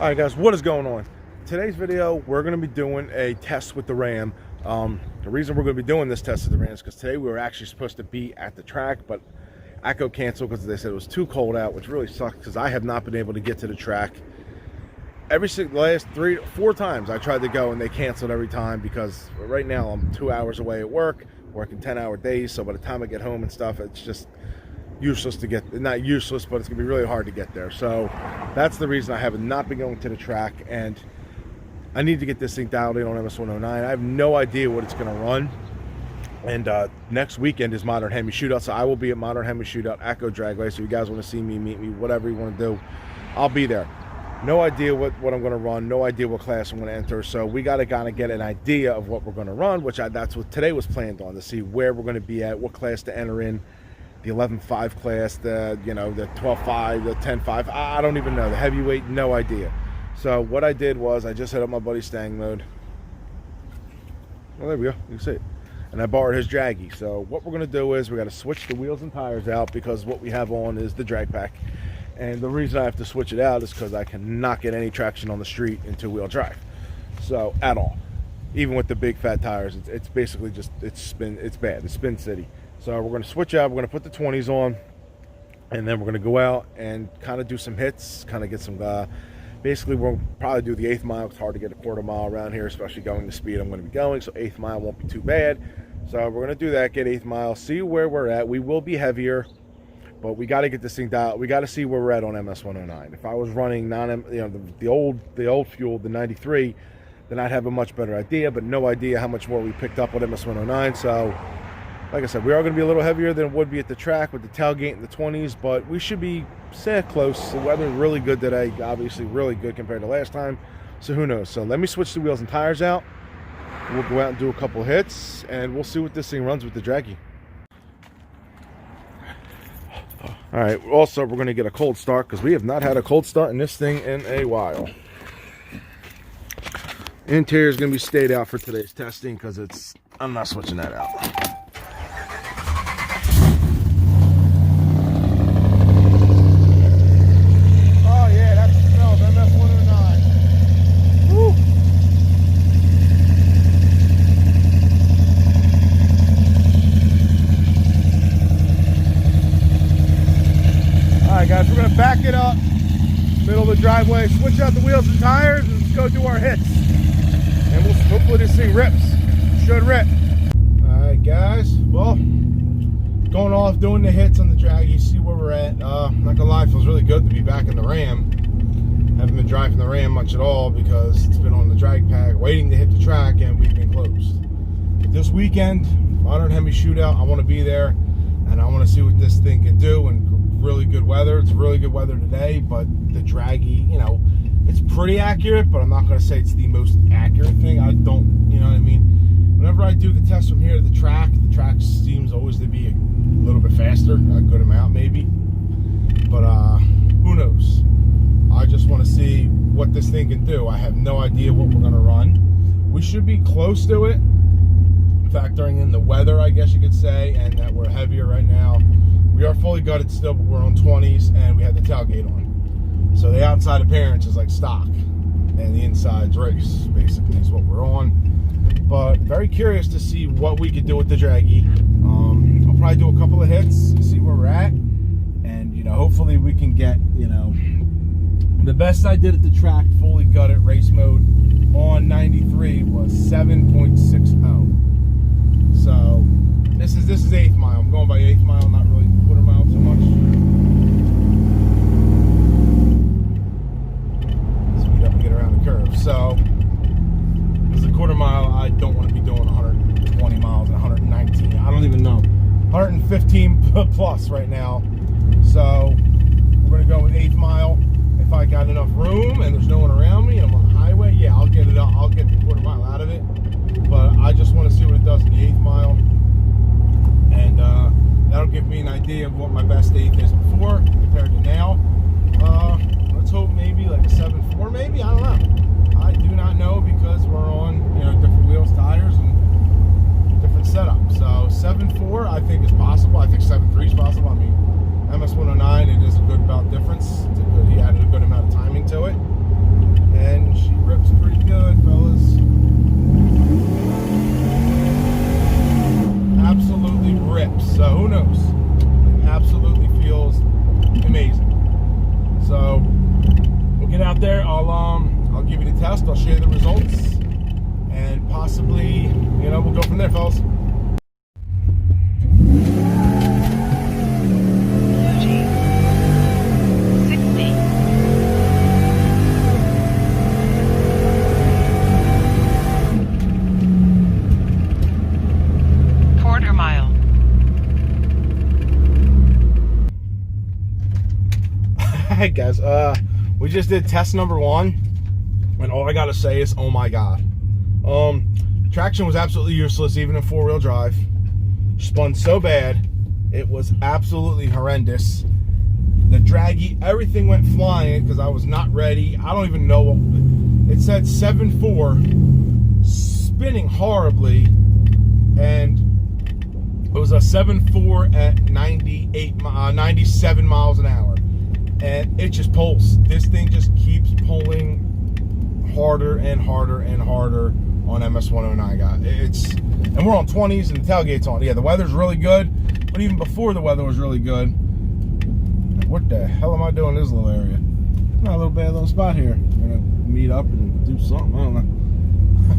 Alright guys, what is going on? Today's video, we're going to be doing a test with the Ram. The reason we're going to be doing this test with the Ram is because today we were actually supposed to be at the track, but ACO canceled because they said it was too cold out, which really sucks because I have not been able to get to the track. Last 3 or 4 times I tried to go and they canceled every time because right now I'm 2 hours away at work, working 10-hour days, so by the time I get home and stuff, it's just useless to get, not useless, but it's gonna be really hard to get there. So that's the reason I have not been going to the track, and I need to get this thing dialed in on MS109. I have no idea what it's gonna run, and next weekend is Modern HEMI Shootout, so I will be at Modern HEMI Shootout, ACO Dragway. So you guys want to see me, meet me, whatever you want to do, I'll be there. No idea what I'm going to run, no idea what class I'm going to enter, so we got to kind of get an idea of what we're going to run, which that's what today was planned on, to see where we're going to be at, what class to enter in. The 11.5 class, the 12.5, the 10.5, I don't even know. The heavyweight, no idea. So what I did was I just hit up my buddy Stang Mode. Well, there we go, you can see it. And I borrowed his draggy. So what we're gonna do is we gotta switch the wheels and tires out because what we have on is the drag pack. And the reason I have to switch it out is because I cannot get any traction on the street in 2-wheel drive. So at all. Even with the big fat tires, it's basically just, it's bad, it's spin city. So we're going to switch out, we're going to put the 20s on, and then we're going to go out and kind of do some hits, kind of get some, basically we'll probably do the 8th mile. It's hard to get a quarter mile around here, especially going the speed I'm going to be going, so 8th mile won't be too bad. So we're going to do that, get 8th mile, see where we're at. We will be heavier, but we got to get this thing dialed. We got to see where we're at on MS109. If I was running the old fuel, the 93, then I'd have a much better idea, but no idea how much more we picked up on MS109. So like I said, we are going to be a little heavier than it would be at the track with the tailgate and the 20s, but we should be close. The weather's really good today, obviously really good compared to last time, so who knows. So let me switch the wheels and tires out. We'll go out and do a couple hits, and we'll see what this thing runs with the draggy. All right, also we're going to get a cold start because we have not had a cold start in this thing in a while. Interior is going to be stayed out for today's testing because I'm not switching that out. Guys, we're going to back it up, middle of the driveway, switch out the wheels and tires, and let's go do our hits. And hopefully this thing rips. Should rip. Alright guys, well, going off, doing the hits on the draggy, see where we're at. Not gonna lie, it feels really good to be back in the Ram. Haven't been driving the Ram much at all because it's been on the drag pack, waiting to hit the track, and we've been closed. But this weekend, Modern HEMI Shootout, I want to be there, and I want to see what this thing can do. And really good weather. It's really good weather today, but the draggy, it's pretty accurate, but I'm not going to say it's the most accurate thing. I don't, you know what I mean? Whenever I do the test from here to the track seems always to be a little bit faster, a good amount maybe, but who knows? I just want to see what this thing can do. I have no idea what we're going to run. We should be close to it, factoring in the weather, I guess you could say, and that we're heavier right now. We are fully gutted still, but we're on 20s, and we had the tailgate on. So the outside appearance is like stock, and the inside's race, basically, is what we're on. But very curious to see what we could do with the draggy. I'll probably do a couple of hits, see where we're at, and, hopefully we can get, the best I did at the track, fully gutted race mode on 93 was 7.60. So this is 8th mile. I'm going by 8th mile, not really quarter mile too much. Speed up and get around the curve. So this is a quarter mile. I don't want to be doing 120 miles and 119. I don't even know. 115 plus right now. So we're gonna go with 8th mile. If I got enough room and there's no one around me and I'm on the highway, yeah, I'll get it out. I'll get the quarter mile out of it. But I just want to see what it does in the 8th mile. And that'll give me an idea of what my best 8th is before compared to now. Let's hope maybe like a 7.4 maybe, I don't know. I do not know because we're on different wheels, tires, and different setup. So 7.4 I think is possible. I think 7.3 is possible. I mean, MS109, it is a good amount difference. He added a good amount of timing to it. hopefully, you know, we'll go from there, fellas. Alright guys, we just did test number 1, and all I gotta say is, oh my god. Traction was absolutely useless, even in 4-wheel drive. Spun so bad, it was absolutely horrendous. The draggy, everything went flying because I was not ready. I don't even know what it said. 7.4, spinning horribly, and it was a 7.4 at 97 miles an hour. And it just pulls. This thing just keeps pulling harder and harder and harder on MS109, guys. And we're on 20s and the tailgate's on. Yeah, the weather's really good, but even before the weather was really good. What the hell am I doing in this little area? Not a little bad little spot here. I'm gonna meet up and do something. I don't know.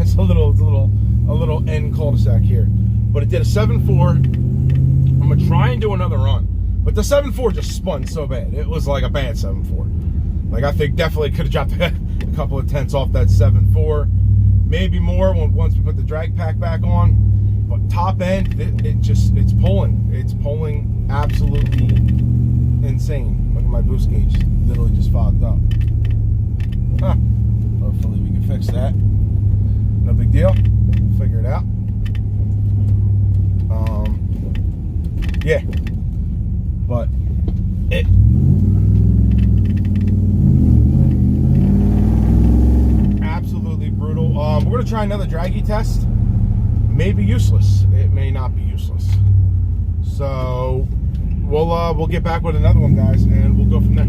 It's a little end cul-de-sac here, but it did a 7.4. I'm gonna try and do another run. But the 7.4 just spun so bad. It was like a bad 7.4. Like, I think definitely could have dropped a couple of tenths off that 7.4. Maybe more once we put the drag pack back on. But top end, it's pulling. It's pulling absolutely insane. Look at my boost gauge. Literally just fogged up. Huh. Hopefully we can fix that. No big deal. Figure it out. Yeah. But it absolutely brutal. We're gonna try another draggy test. Maybe useless. It may not be useless. So we'll get back with another one, guys, and we'll go from there.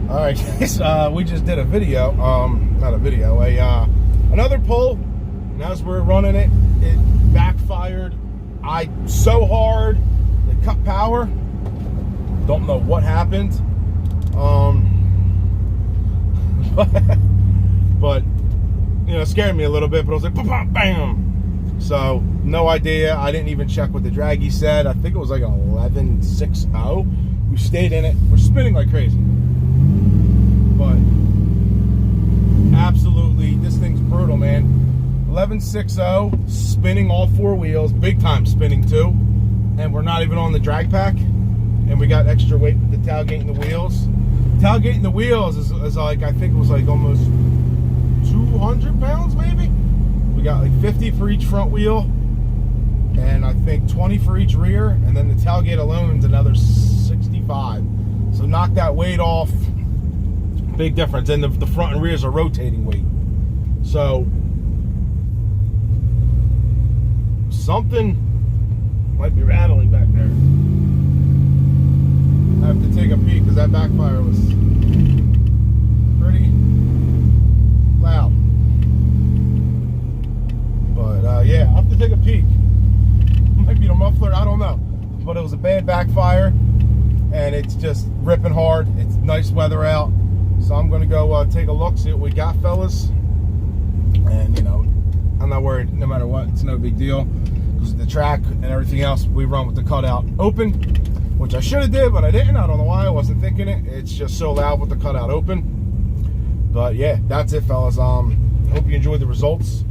Alright guys, we just did a video, not a video, another pull, and as we're running it, it backfired so hard, it cut power. Don't know what happened, but you know, it scared me a little bit, but I was like, bam, bam. So, no idea. I didn't even check what the draggy said. I think it was like an 11.60. We stayed in it. We're spinning like crazy. But absolutely, this thing's brutal, man. 11.60, spinning all 4 wheels, big time spinning too. And we're not even on the drag pack. And we got extra weight with the tailgate and the wheels. Tailgate and the wheels is like, I think it was like almost 200 pounds maybe. We got like 50 for each front wheel, and I think 20 for each rear, and then the tailgate alone is another 65. So knock that weight off. Big difference. And the front and rears are rotating weight. So something might be rattling back there. I have to take a peek because that backfire was pretty loud. But yeah, I have to take a peek. Might be the muffler, I don't know. But it was a bad backfire, and it's just ripping hard. It's nice weather out. So I'm going to go take a look, see what we got, fellas. And, you know, I'm not worried no matter what. It's no big deal. Because the track and everything else, we run with the cutout open, which I should have did, but I didn't. I don't know why. I wasn't thinking it. It's just so loud with the cutout open. But, yeah, that's it, fellas. Hope you enjoyed the results.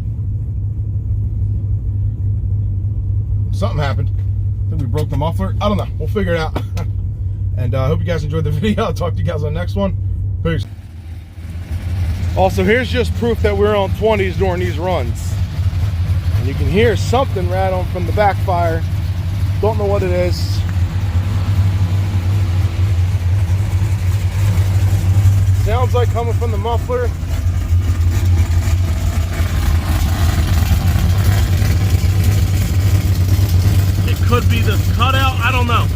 Something happened. I think we broke the muffler. I don't know. We'll figure it out. And I hope you guys enjoyed the video. I'll talk to you guys on the next one. Peace. Also, here's just proof that we're on 20s during these runs. And you can hear something rattling from the backfire. Don't know what it is. Sounds like coming from the muffler. It could be the cutout, I don't know.